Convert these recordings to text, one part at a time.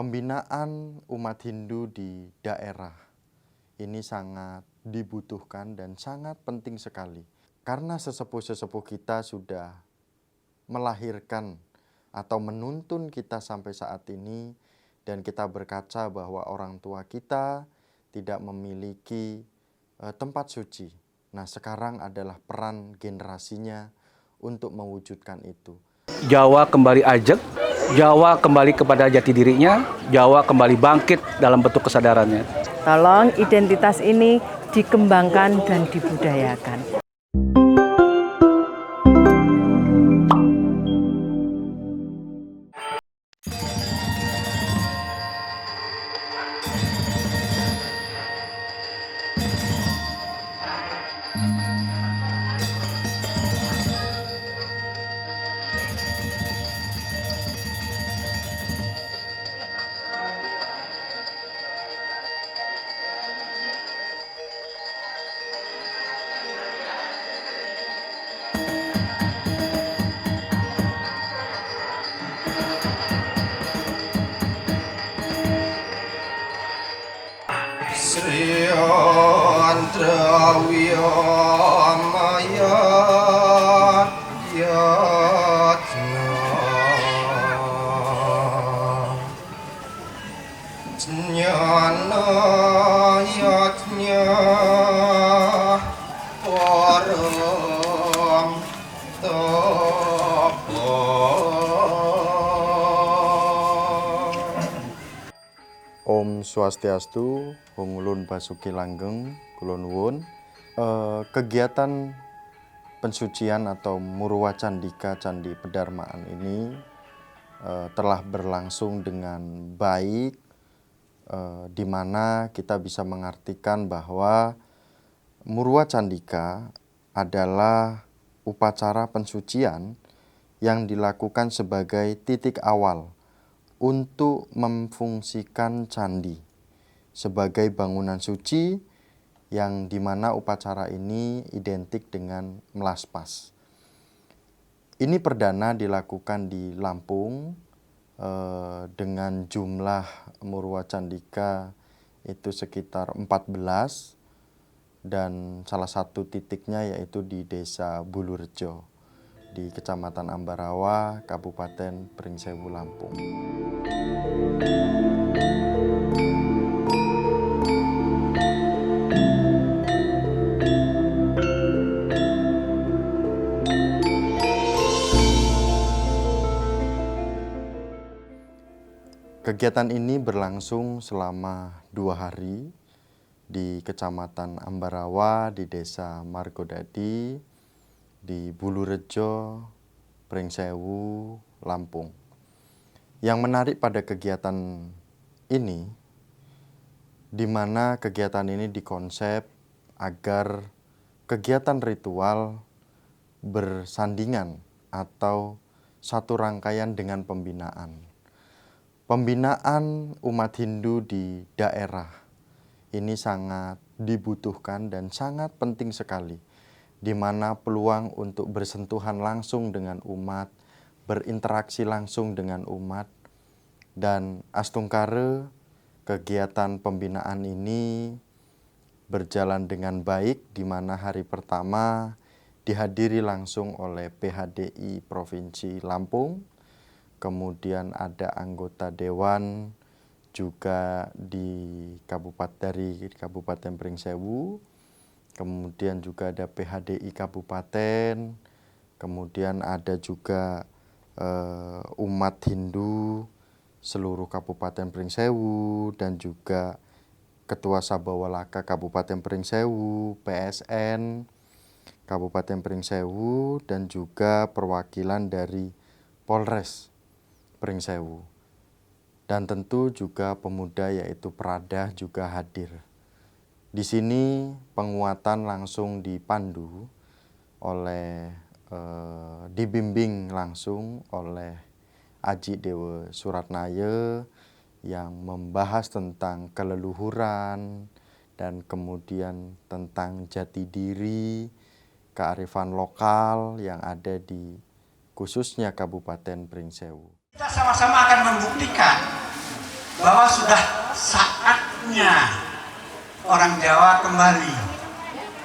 Pembinaan umat Hindu di daerah ini sangat dibutuhkan dan sangat penting sekali. Karena sesepuh-sesepuh kita sudah melahirkan atau menuntun kita sampai saat ini, dan kita berkaca bahwa orang tua kita tidak memiliki tempat suci. Nah, sekarang adalah peran generasinya untuk mewujudkan itu. Jawa kembali ajak, Jawa kembali kepada jati dirinya, Jawa kembali bangkit dalam bentuk kesadarannya. Tolong identitas ini dikembangkan dan dibudayakan. Om Swastiastu, Hungulun Basuki Langgeng, Kulon Wun. Kegiatan pensucian atau Murwa Candika Candi Pedarmaan ini telah berlangsung dengan baik, di mana kita bisa mengartikan bahwa Murwa Candika adalah upacara pensucian yang dilakukan sebagai titik awal untuk memfungsikan candi sebagai bangunan suci, yang dimana upacara ini identik dengan melaspas. Ini perdana dilakukan di Lampung dengan jumlah Murwa Candika itu sekitar 14, dan salah satu titiknya yaitu di Desa Bulurejo di Kecamatan Ambarawa, Kabupaten Pringsewu, Lampung. Kegiatan ini berlangsung selama 2 hari di Kecamatan Ambarawa, di Desa Margodadi, di Bulurejo, Pringsewu, Lampung. Yang menarik pada kegiatan ini, di mana kegiatan ini dikonsep agar kegiatan ritual bersandingan atau satu rangkaian dengan pembinaan. Pembinaan umat Hindu di daerah ini sangat dibutuhkan dan sangat penting sekali, di mana peluang untuk bersentuhan langsung dengan umat, berinteraksi langsung dengan umat, dan astungkare kegiatan pembinaan ini berjalan dengan baik, di mana hari pertama dihadiri langsung oleh PHDI Provinsi Lampung, kemudian ada anggota dewan juga dari Kabupaten Pringsewu, kemudian juga ada PHDI Kabupaten, kemudian ada juga umat Hindu seluruh Kabupaten Pringsewu, dan juga Ketua Sabawalaka Kabupaten Pringsewu, PSN Kabupaten Pringsewu, dan juga perwakilan dari Polres Pringsewu. Dan tentu juga pemuda yaitu Prada juga hadir. Di sini penguatan langsung dipandu oleh dibimbing langsung oleh Aji Dewa Suratnaya yang membahas tentang keleluhuran dan kemudian tentang jati diri, kearifan lokal yang ada di khususnya Kabupaten Pringsewu. Kita sama-sama akan membuktikan bahwa sudah saatnya orang Jawa kembali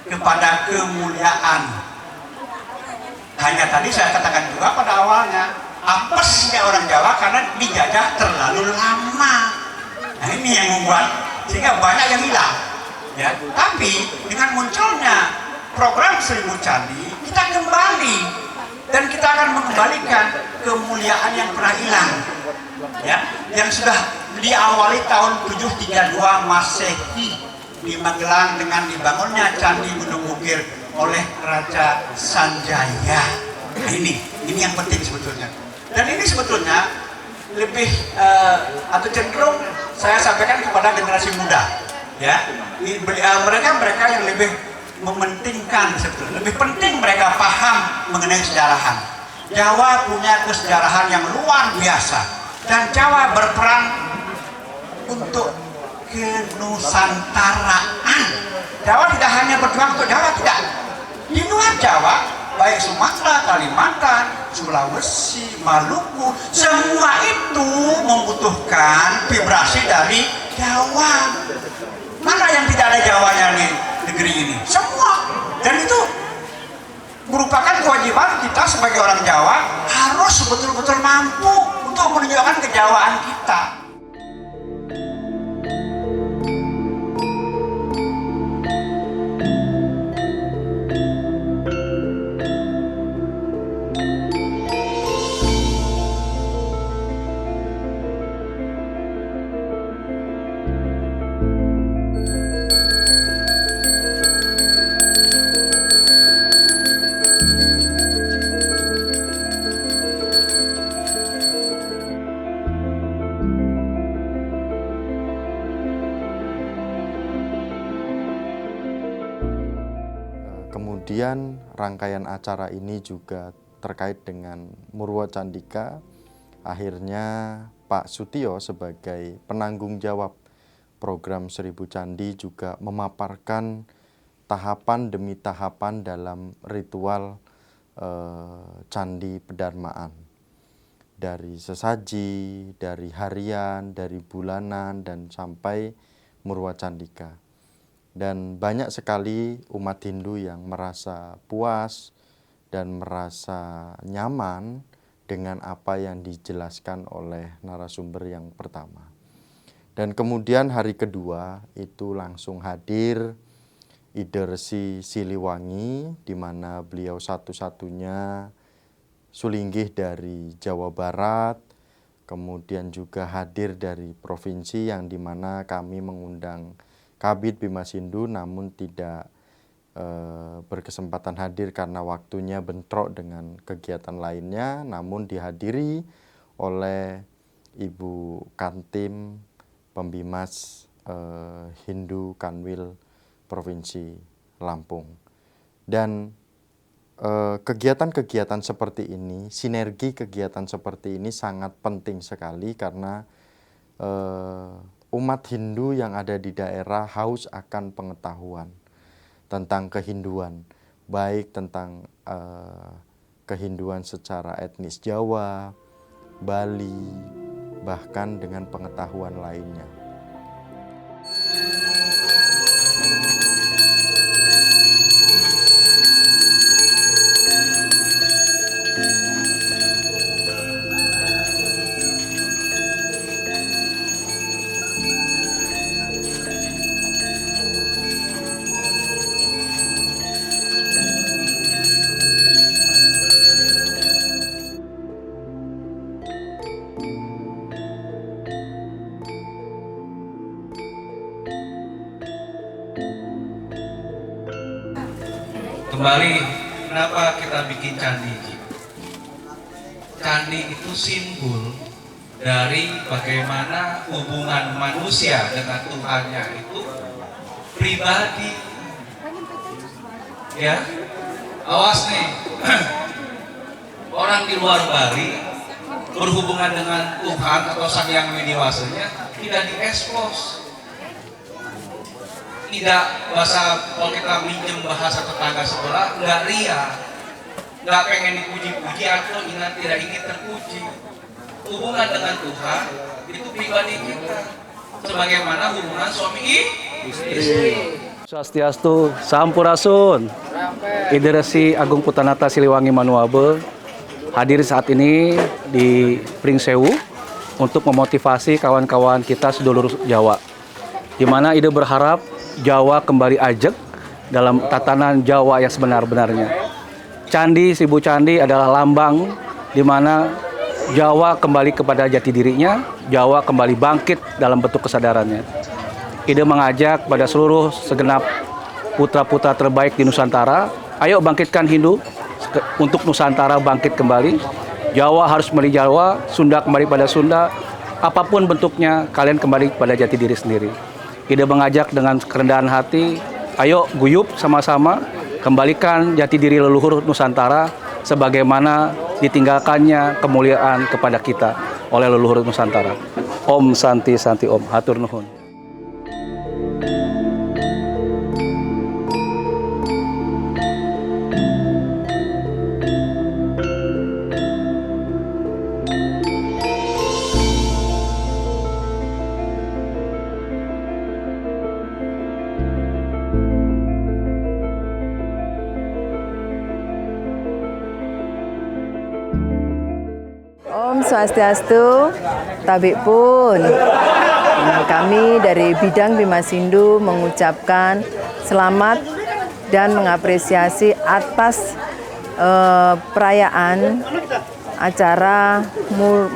kepada kemuliaan. Hanya tadi saya katakan juga pada awalnya, apesnya orang Jawa karena dijajah terlalu lama. Nah ini yang membuat sehingga banyak yang hilang. Ya, tapi dengan munculnya program 1000 Candi, kita kembali dan kita akan mengembalikan kemuliaan yang pernah hilang. Ya, yang sudah diawali tahun 732 Masehi di Magelang dengan dibangunnya Candi Gunung Bukir oleh Raja Sanjaya. Nah, ini yang penting sebetulnya. Dan ini sebetulnya lebih atau cenderung saya sampaikan kepada generasi muda. Ya, mereka yang lebih mementingkan sebetulnya, lebih penting mereka paham mengenai kesejarahan. Jawa punya kesejarahan yang luar biasa dan Jawa berperan untuk kenusantaraan. Jawa tidak hanya berjuang untuk Jawa, tidak. Di luar Jawa, baik Sumatera, Kalimantan, Sulawesi, Maluku, semua itu membutuhkan vibrasi dari Jawa. Mana yang tidak ada Jawanya di negeri ini? Semua. Dan itu merupakan kewajiban kita sebagai orang Jawa harus betul-betul mampu untuk menunjukkan kejawaan kita. Kemudian rangkaian acara ini juga terkait dengan Murwa Candika. Akhirnya Pak Sutio sebagai penanggung jawab program 1000 Candi juga memaparkan tahapan demi tahapan dalam ritual Candi Pedharmaan. Dari sesaji, dari harian, dari bulanan, dan sampai Murwa Candika. Dan banyak sekali umat Hindu yang merasa puas dan merasa nyaman dengan apa yang dijelaskan oleh narasumber yang pertama. Dan kemudian hari kedua itu langsung hadir Idersi Siliwangi, di mana beliau satu-satunya sulinggih dari Jawa Barat, kemudian juga hadir dari provinsi yang di mana kami mengundang Kabid Bimasindu namun tidak berkesempatan hadir karena waktunya bentrok dengan kegiatan lainnya, namun dihadiri oleh Ibu Kantim Pembimas Hindu Kanwil Provinsi Lampung. Dan kegiatan-kegiatan seperti ini, sinergi kegiatan seperti ini sangat penting sekali karena umat Hindu yang ada di daerah haus akan pengetahuan tentang kehinduan, baik tentang kehinduan secara etnis Jawa, Bali, bahkan dengan pengetahuan lainnya. Kembali, kenapa kita bikin candi? Candi itu simbol dari bagaimana hubungan manusia dengan Tuhannya itu pribadi. Ya, awas nih, orang di luar Bali berhubungan dengan Tuhan atau Sang Yang Widiwasanya tidak diekspos. Tidak bahasa, kalau kita minjem bahasa tetangga sebelah, nggak ria, nggak pengen dipuji-puji atau tidak ingin terpuji. Hubungan dengan Tuhan itu pribadi kita. Sebagaimana hubungan suami istri. Swastiastu, Sampurasun. Ide Resi Agung Putanata Siliwangi Manuabe hadir saat ini di Pringsewu untuk memotivasi kawan-kawan kita sedulur Jawa. Di mana ide berharap Jawa kembali ajeg dalam tatanan Jawa yang sebenar-benarnya. Candi Sibu Candi adalah lambang di mana Jawa kembali kepada jati dirinya, Jawa kembali bangkit dalam bentuk kesadarannya. Ide mengajak pada seluruh segenap putra-putra terbaik di Nusantara, ayo bangkitkan Hindu untuk Nusantara bangkit kembali. Jawa harus kembali Jawa, Sunda kembali pada Sunda, apapun bentuknya kalian kembali pada jati diri sendiri. Ide mengajak dengan kerendahan hati, ayo guyup sama-sama, kembalikan jati diri leluhur Nusantara sebagaimana ditinggalkannya kemuliaan kepada kita oleh leluhur Nusantara. Om Santi Santi Om, hatur nuhun. Om Swastiastu, tabik pun. Kami dari bidang Bimasindo mengucapkan selamat dan mengapresiasi atas perayaan acara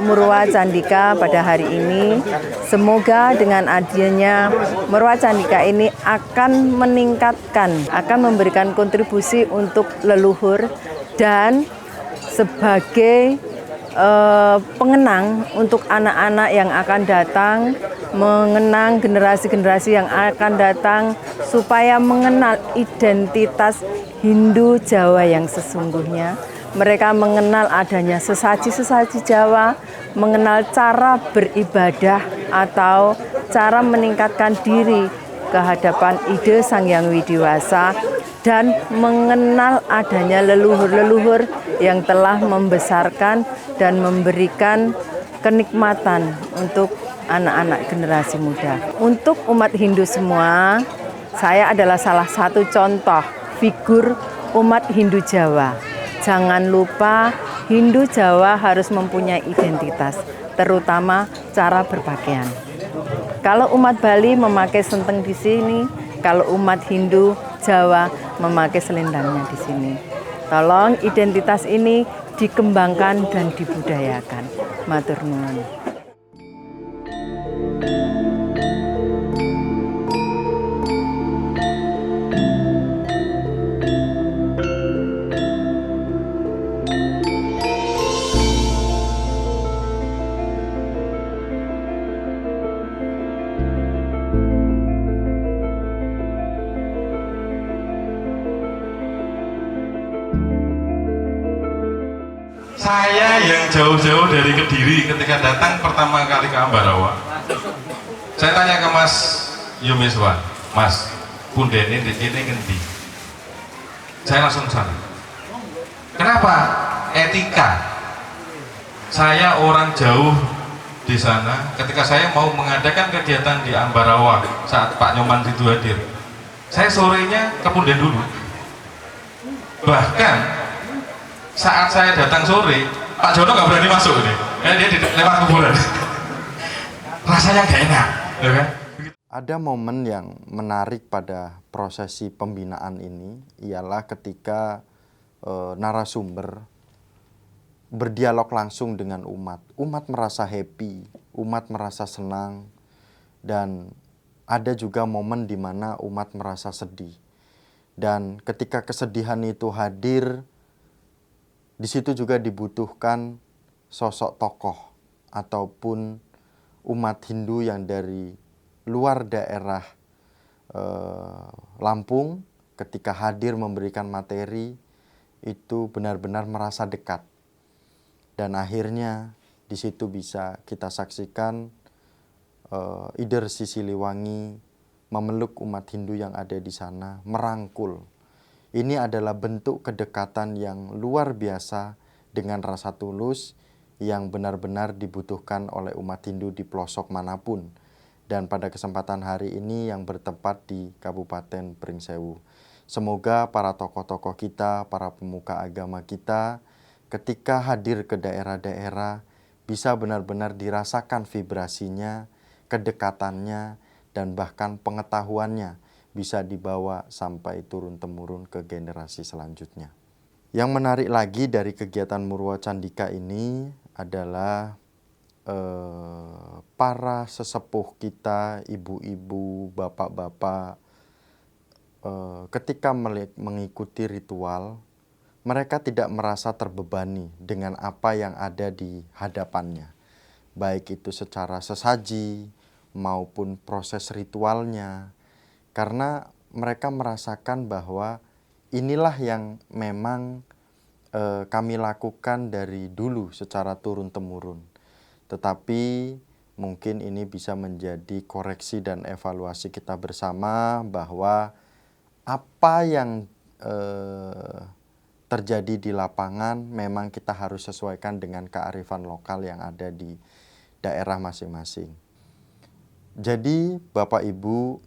Murwa Candika pada hari ini. Semoga dengan adanya Murwa Candika ini akan meningkatkan, akan memberikan kontribusi untuk leluhur dan sebagai pengenang untuk anak-anak yang akan datang, mengenang generasi-generasi yang akan datang supaya mengenal identitas Hindu Jawa yang sesungguhnya. Mereka mengenal adanya sesaji-sesaji Jawa, mengenal cara beribadah atau cara meningkatkan diri ke hadapan ide Sang Hyang Widiwasa, dan mengenal adanya leluhur-leluhur yang telah membesarkan dan memberikan kenikmatan untuk anak-anak generasi muda. Untuk umat Hindu semua, saya adalah salah satu contoh figur umat Hindu Jawa. Jangan lupa Hindu Jawa harus mempunyai identitas, terutama cara berpakaian. Kalau umat Bali memakai senteng di sini, kalau umat Hindu Jawa memakai selendangnya di sini. Tolong identitas ini dikembangkan dan dibudayakan. Matur nuwun. Saya yang jauh-jauh dari Kediri ketika datang pertama kali ke Ambarawa, saya tanya ke Mas Yumiswa, Mas, pundene di sini ngendi? Saya langsung sana. Kenapa? Etika. Saya orang jauh di sana. Ketika saya mau mengadakan kegiatan di Ambarawa saat Pak Nyoman itu hadir, saya sorenya ke Punden dulu. Bahkan saat saya datang sore, Pak Jono nggak berani masuk ini, dia lewat kuburan. Rasanya nggak enak, ya kan? Ada momen yang menarik pada prosesi pembinaan ini ialah ketika narasumber berdialog langsung dengan umat. Umat merasa happy, umat merasa senang, dan ada juga momen di mana umat merasa sedih. Dan ketika kesedihan itu hadir, di situ juga dibutuhkan sosok tokoh ataupun umat Hindu yang dari luar daerah Lampung ketika hadir memberikan materi itu benar-benar merasa dekat. Dan akhirnya di situ bisa kita saksikan Ide Resi Siliwangi memeluk umat Hindu yang ada di sana, merangkul. Ini adalah bentuk kedekatan yang luar biasa dengan rasa tulus yang benar-benar dibutuhkan oleh umat Hindu di pelosok manapun. Dan pada kesempatan hari ini yang bertempat di Kabupaten Pringsewu. Semoga para tokoh-tokoh kita, para pemuka agama kita, ketika hadir ke daerah-daerah, bisa benar-benar dirasakan vibrasinya, kedekatannya, dan bahkan pengetahuannya bisa dibawa sampai turun-temurun ke generasi selanjutnya. Yang menarik lagi dari kegiatan Murwa Candika ini adalah para sesepuh kita, ibu-ibu, bapak-bapak, ketika mengikuti ritual, mereka tidak merasa terbebani dengan apa yang ada di hadapannya. Baik itu secara sesaji maupun proses ritualnya. Karena mereka merasakan bahwa inilah yang memang kami lakukan dari dulu secara turun-temurun. Tetapi mungkin ini bisa menjadi koreksi dan evaluasi kita bersama bahwa apa yang terjadi di lapangan memang kita harus sesuaikan dengan kearifan lokal yang ada di daerah masing-masing. Jadi Bapak Ibu,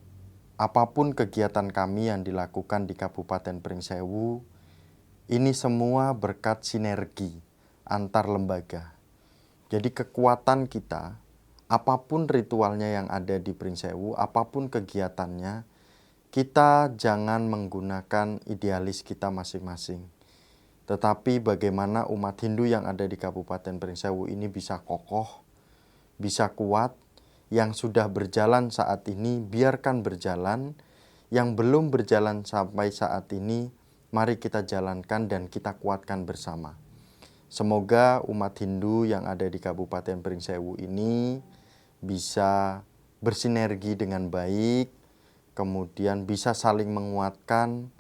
apapun kegiatan kami yang dilakukan di Kabupaten Pringsewu, ini semua berkat sinergi antar lembaga. Jadi kekuatan kita, apapun ritualnya yang ada di Pringsewu, apapun kegiatannya, kita jangan menggunakan idealis kita masing-masing. Tetapi bagaimana umat Hindu yang ada di Kabupaten Pringsewu ini bisa kokoh, bisa kuat, yang sudah berjalan saat ini biarkan berjalan, yang belum berjalan sampai saat ini mari kita jalankan dan kita kuatkan bersama. Semoga umat Hindu yang ada di Kabupaten Pringsewu ini bisa bersinergi dengan baik, kemudian bisa saling menguatkan,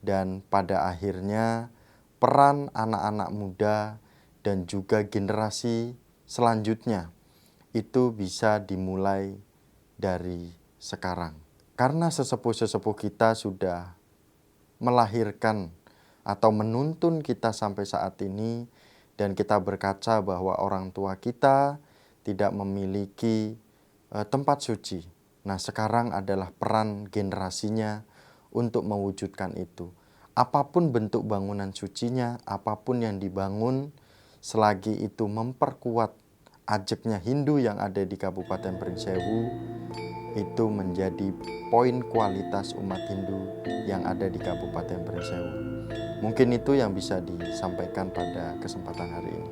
dan pada akhirnya peran anak-anak muda dan juga generasi selanjutnya itu bisa dimulai dari sekarang. Karena sesepuh-sesepuh kita sudah melahirkan atau menuntun kita sampai saat ini, dan kita berkaca bahwa orang tua kita tidak memiliki tempat suci. Nah, sekarang adalah peran generasinya untuk mewujudkan itu. Apapun bentuk bangunan sucinya, apapun yang dibangun, selagi itu memperkuat ajeknya Hindu yang ada di Kabupaten Pringsewu, itu menjadi poin kualitas umat Hindu yang ada di Kabupaten Pringsewu. Mungkin itu yang bisa disampaikan pada kesempatan hari ini.